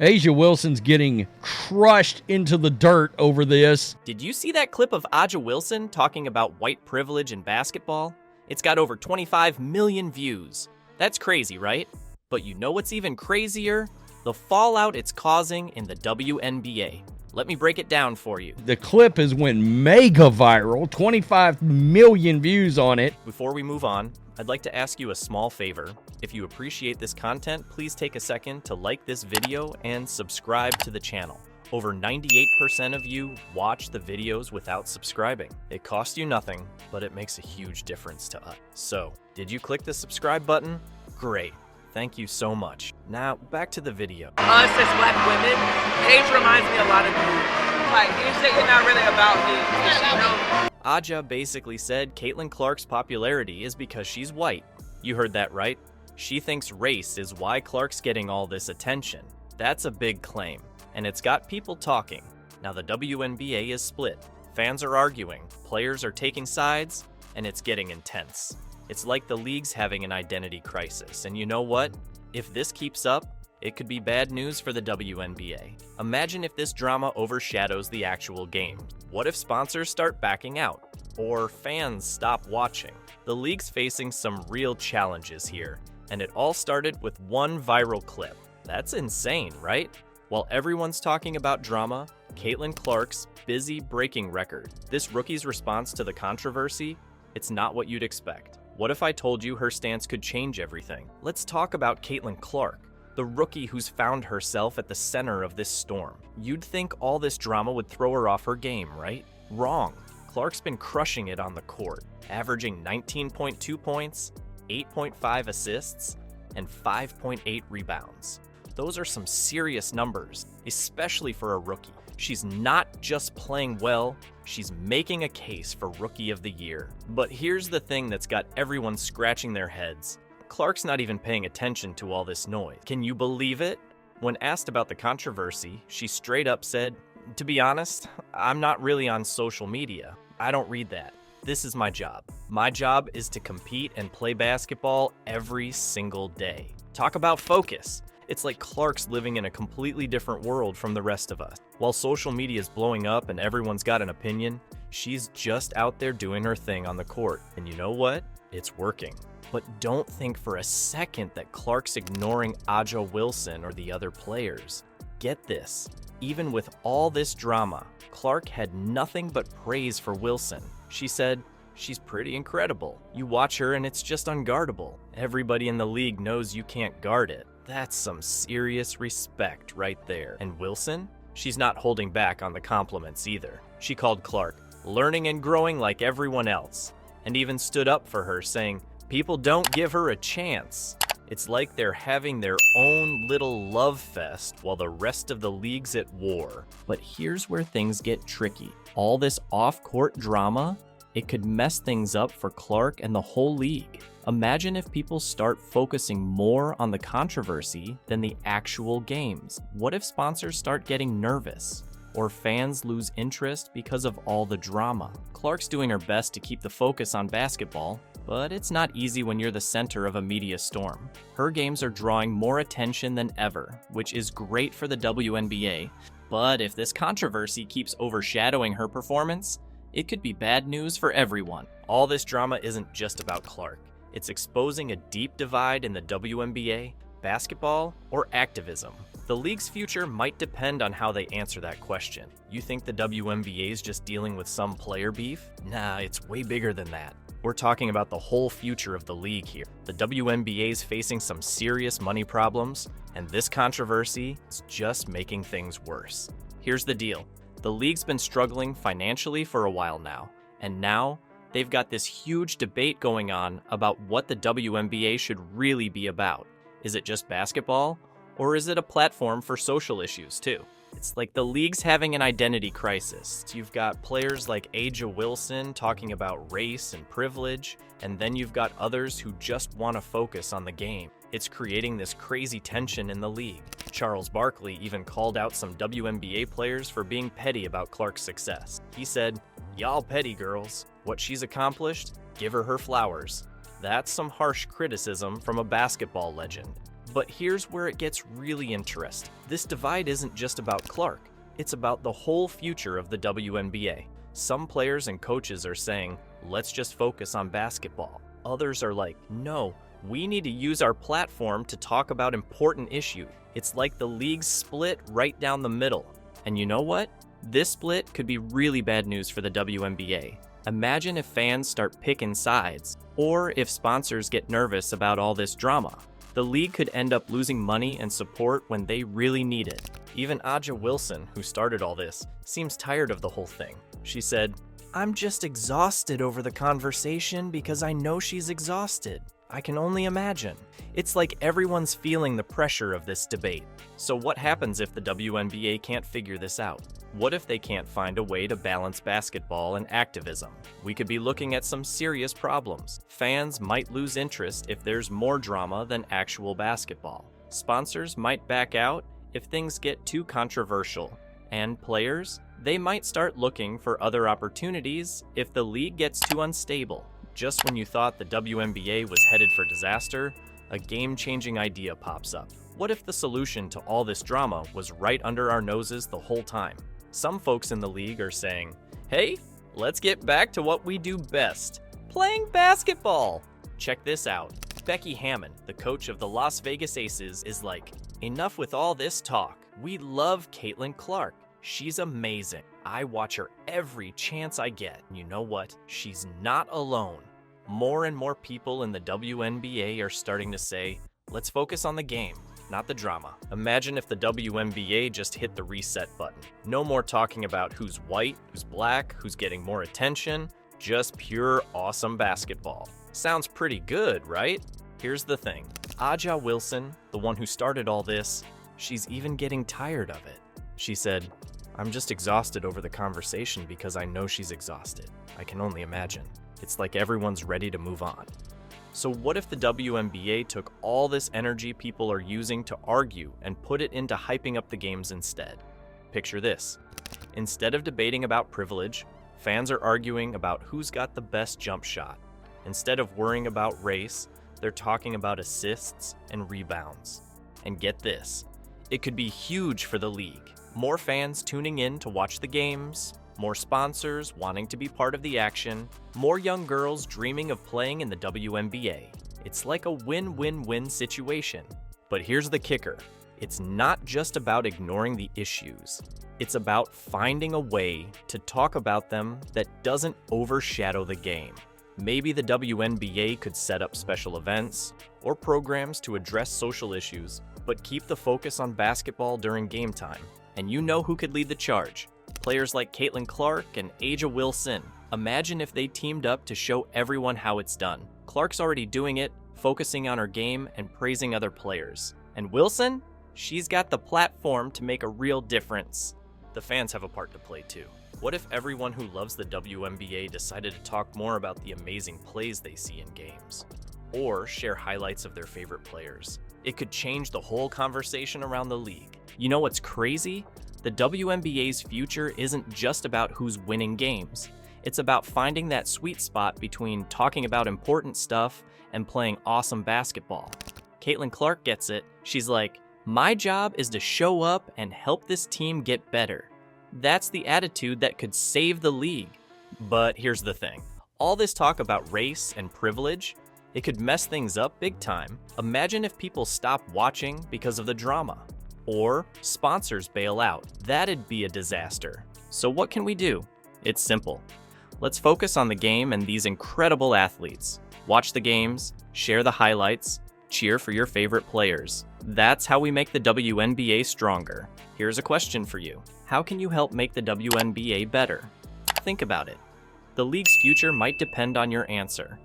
A'ja Wilson's getting crushed into the dirt over this. Did you see that clip of A'ja Wilson talking about white privilege in basketball? It's got over 25 million views. That's crazy, right? But you know what's even crazier? The fallout it's causing in the WNBA. Let me break it down for you. The clip has went mega viral, 25 million views on it. Before we move on, I'd like to ask you a small favor. If you appreciate this content, please take a second to like this video and subscribe to the channel. Over 98% of you watch the videos without subscribing. It costs you nothing, but it makes a huge difference to us. So, did you click the subscribe button? Great. Thank you so much. Now, back to the video. Us as black women, age reminds me a lot of you. Like, you say you're not really about me. A'ja basically said Caitlin Clark's popularity is because she's white. You heard that right. She thinks race is why Clark's getting all this attention. That's a big claim, and it's got people talking. Now the WNBA is split. Fans are arguing, players are taking sides, and it's getting intense. It's like the league's having an identity crisis, and you know what? If this keeps up, it could be bad news for the WNBA. Imagine if this drama overshadows the actual game. What if sponsors start backing out? Or fans stop watching? The league's facing some real challenges here, and it all started with one viral clip. That's insane, right? While everyone's talking about drama, Caitlin Clark's busy breaking record. This rookie's response to the controversy, it's not what you'd expect. What if I told you her stance could change everything? Let's talk about Caitlin Clark, the rookie who's found herself at the center of this storm. You'd think all this drama would throw her off her game, right? Wrong. Clark's been crushing it on the court, averaging 19.2 points, 8.5 assists, and 5.8 rebounds. Those are some serious numbers, especially for a rookie. She's not just playing well, she's making a case for Rookie of the Year. But here's the thing that's got everyone scratching their heads. Clark's not even paying attention to all this noise. Can you believe it? When asked about the controversy, she straight up said, "To be honest, I'm not really on social media. I don't read that. This is my job. My job is to compete and play basketball every single day." Talk about focus. It's like Clark's living in a completely different world from the rest of us. While social media is blowing up and everyone's got an opinion, she's just out there doing her thing on the court. And you know what? It's working. But don't think for a second that Clark's ignoring A'ja Wilson or the other players. Get this. Even with all this drama, Clark had nothing but praise for Wilson. She said, "She's pretty incredible. You watch her and it's just unguardable. Everybody in the league knows you can't guard it." That's some serious respect right there. And Wilson? She's not holding back on the compliments either. She called Clark learning and growing like everyone else, and even stood up for her, saying, "People don't give her a chance." It's like they're having their own little love fest while the rest of the league's at war. But here's where things get tricky. All this off-court drama, it could mess things up for Clark and the whole league. Imagine if people start focusing more on the controversy than the actual games. What if sponsors start getting nervous? Or fans lose interest because of all the drama? Clark's doing her best to keep the focus on basketball, but it's not easy when you're the center of a media storm. Her games are drawing more attention than ever, which is great for the WNBA. But if this controversy keeps overshadowing her performance, it could be bad news for everyone. All this drama isn't just about Clark. It's exposing a deep divide in the WNBA, basketball, or activism. The league's future might depend on how they answer that question. You think the WNBA is just dealing with some player beef? Nah, it's way bigger than that. We're talking about the whole future of the league here. The WNBA is facing some serious money problems, and this controversy is just making things worse. Here's the deal. The league's been struggling financially for a while now, and now they've got this huge debate going on about what the WNBA should really be about. Is it just basketball, or is it a platform for social issues too? It's like the league's having an identity crisis. You've got players like A'ja Wilson talking about race and privilege, and then you've got others who just want to focus on the game. It's creating this crazy tension in the league. Charles Barkley even called out some WNBA players for being petty about Clark's success. He said, "Y'all petty girls. What she's accomplished, give her flowers." That's some harsh criticism from a basketball legend. But here's where it gets really interesting. This divide isn't just about Clark. It's about the whole future of the WNBA. Some players and coaches are saying, let's just focus on basketball. Others are like, no, we need to use our platform to talk about important issues. It's like the league's split right down the middle. And you know what? This split could be really bad news for the WNBA. Imagine if fans start picking sides, or if sponsors get nervous about all this drama. The league could end up losing money and support when they really need it. Even Aja Wilson, who started all this, seems tired of the whole thing. She said, "I'm just exhausted over the conversation because I know she's exhausted. I can only imagine." It's like everyone's feeling the pressure of this debate. So what happens if the WNBA can't figure this out? What if they can't find a way to balance basketball and activism? We could be looking at some serious problems. Fans might lose interest if there's more drama than actual basketball. Sponsors might back out if things get too controversial. And players, they might start looking for other opportunities if the league gets too unstable. Just when you thought the WNBA was headed for disaster, a game-changing idea pops up. What if the solution to all this drama was right under our noses the whole time? Some folks in the league are saying, hey, let's get back to what we do best, playing basketball. Check this out. Becky Hammon, the coach of the Las Vegas Aces, is like, enough with all this talk. We love Caitlin Clark. She's amazing. I watch her every chance I get. You know what? She's not alone. More and more people in the WNBA are starting to say, let's focus on the game, not the drama. Imagine if the WNBA just hit the reset button. No more talking about who's white, who's black, who's getting more attention. Just pure awesome basketball. Sounds pretty good, right? Here's the thing. Aja Wilson, the one who started all this, she's even getting tired of it. She said, I'm just exhausted over the conversation because I know she's exhausted. I can only imagine. It's like everyone's ready to move on. So what if the WNBA took all this energy people are using to argue and put it into hyping up the games instead? Picture this. Instead of debating about privilege, fans are arguing about who's got the best jump shot. Instead of worrying about race, they're talking about assists and rebounds. And get this, it could be huge for the league. More fans tuning in to watch the games, more sponsors wanting to be part of the action, more young girls dreaming of playing in the WNBA. It's like a win-win-win situation. But here's the kicker. It's not just about ignoring the issues. It's about finding a way to talk about them that doesn't overshadow the game. Maybe the WNBA could set up special events or programs to address social issues, but keep the focus on basketball during game time. And you know who could lead the charge? Players like Caitlin Clark and Aja Wilson. Imagine if they teamed up to show everyone how it's done. Clark's already doing it, focusing on her game and praising other players. And Wilson? She's got the platform to make a real difference. The fans have a part to play too. What if everyone who loves the WNBA decided to talk more about the amazing plays they see in games? Or share highlights of their favorite players? It could change the whole conversation around the league. You know what's crazy? The WNBA's future isn't just about who's winning games. It's about finding that sweet spot between talking about important stuff and playing awesome basketball. Caitlin Clark gets it. She's like, my job is to show up and help this team get better. That's the attitude that could save the league. But here's the thing. All this talk about race and privilege, it could mess things up big time. Imagine if people stop watching because of the drama. Or sponsors bail out. That'd be a disaster. So what can we do? It's simple. Let's focus on the game and these incredible athletes. Watch the games, share the highlights, cheer for your favorite players. That's how we make the WNBA stronger. Here's a question for you. How can you help make the WNBA better? Think about it. The league's future might depend on your answer.